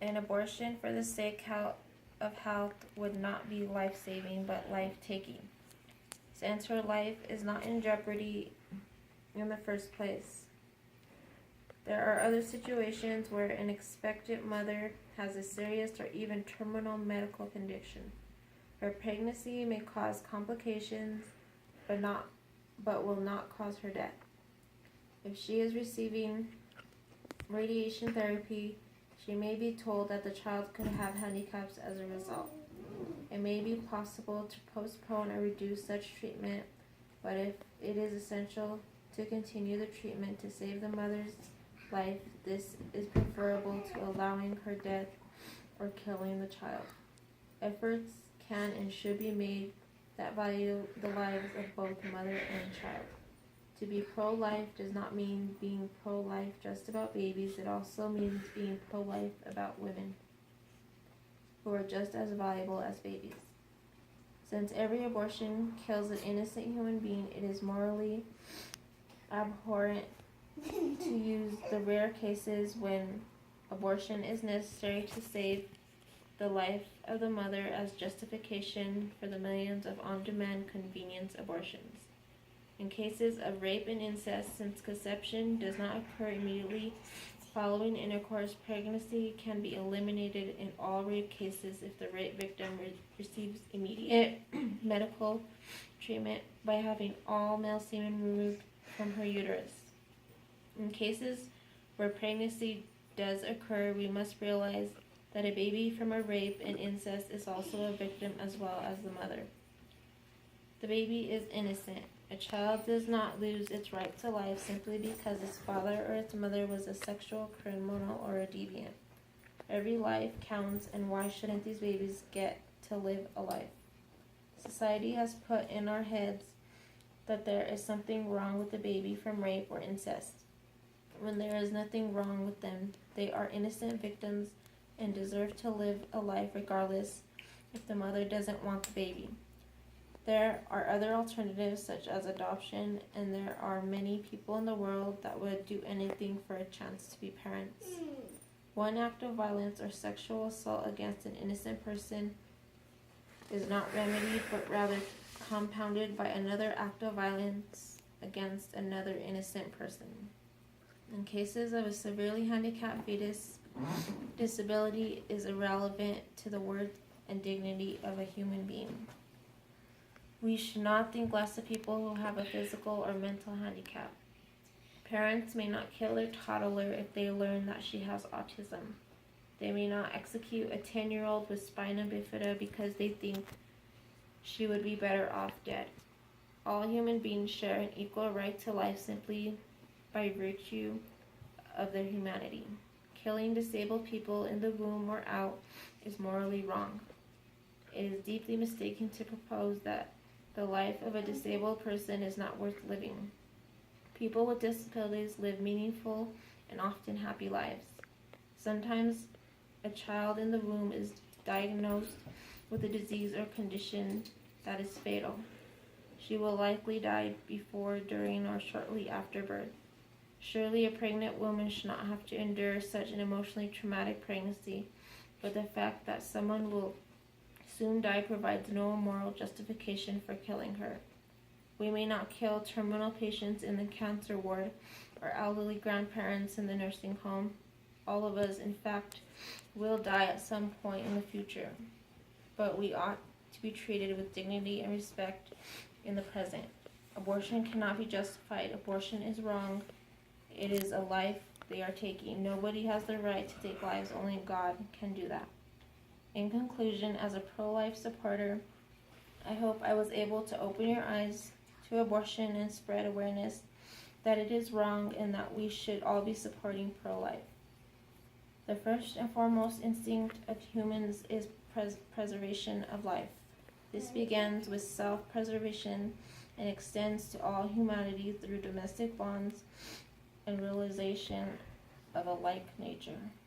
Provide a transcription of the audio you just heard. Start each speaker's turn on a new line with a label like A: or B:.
A: An abortion for the sake of health would not be life-saving but life-taking, since her life is not in jeopardy in the first place. There are other situations where an expectant mother has a serious or even terminal medical condition. Her pregnancy may cause complications, but will not cause her death. If she is receiving radiation therapy, she may be told that the child could have handicaps as a result. It may be possible to postpone or reduce such treatment, but if it is essential to continue the treatment to save the mother's life, this is preferable to allowing her death or killing the child. Efforts can and should be made that value the lives of both mother and child. To be pro-life does not mean being pro-life just about babies. It also means being pro-life about women, who are just as valuable as babies. Since every abortion kills an innocent human being, it is morally abhorrent to use the rare cases when abortion is necessary to save the life of the mother as justification for the millions of on-demand convenience abortions. In cases of rape and incest, since conception does not occur immediately following intercourse, pregnancy can be eliminated in all rape cases if the rape victim receives immediate medical treatment by having all male semen removed from her uterus. In cases where pregnancy does occur, we must realize that a baby from a rape and incest is also a victim as well as the mother. The baby is innocent. A child does not lose its right to life simply because its father or its mother was a sexual criminal or a deviant. Every life counts, and why shouldn't these babies get to live a life? Society has put in our heads that there is something wrong with the baby from rape or incest, when there is nothing wrong with them. They are innocent victims and deserve to live a life regardless if the mother doesn't want the baby. There are other alternatives such as adoption, and there are many people in the world that would do anything for a chance to be parents. One act of violence or sexual assault against an innocent person is not remedied, but rather compounded by another act of violence against another innocent person. In cases of a severely handicapped fetus, disability is irrelevant to the worth and dignity of a human being. We should not think less of people who have a physical or mental handicap. Parents may not kill their toddler if they learn that she has autism. They may not execute a 10-year-old with spina bifida because they think she would be better off dead. All human beings share an equal right to life simply by virtue of their humanity. Killing disabled people in the womb or out is morally wrong. It is deeply mistaken to propose that the life of a disabled person is not worth living. People with disabilities live meaningful and often happy lives. Sometimes a child in the womb is diagnosed with a disease or condition that is fatal. She will likely die before, during, or shortly after birth. Surely a pregnant woman should not have to endure such an emotionally traumatic pregnancy, but the fact that someone will soon die provides no moral justification for killing her. We may not kill terminal patients in the cancer ward or elderly grandparents in the nursing home. All of us, in fact, will die at some point in the future, but we ought to be treated with dignity and respect in the present. Abortion cannot be justified. Abortion is wrong. It is a life they are taking. Nobody has the right to take lives. Only God can do that. In conclusion, as a pro-life supporter, I hope I was able to open your eyes to abortion and spread awareness that it is wrong and that we should all be supporting pro-life. The first and foremost instinct of humans is preservation of life. This begins with self-preservation and extends to all humanity through domestic bonds and realization of a like nature.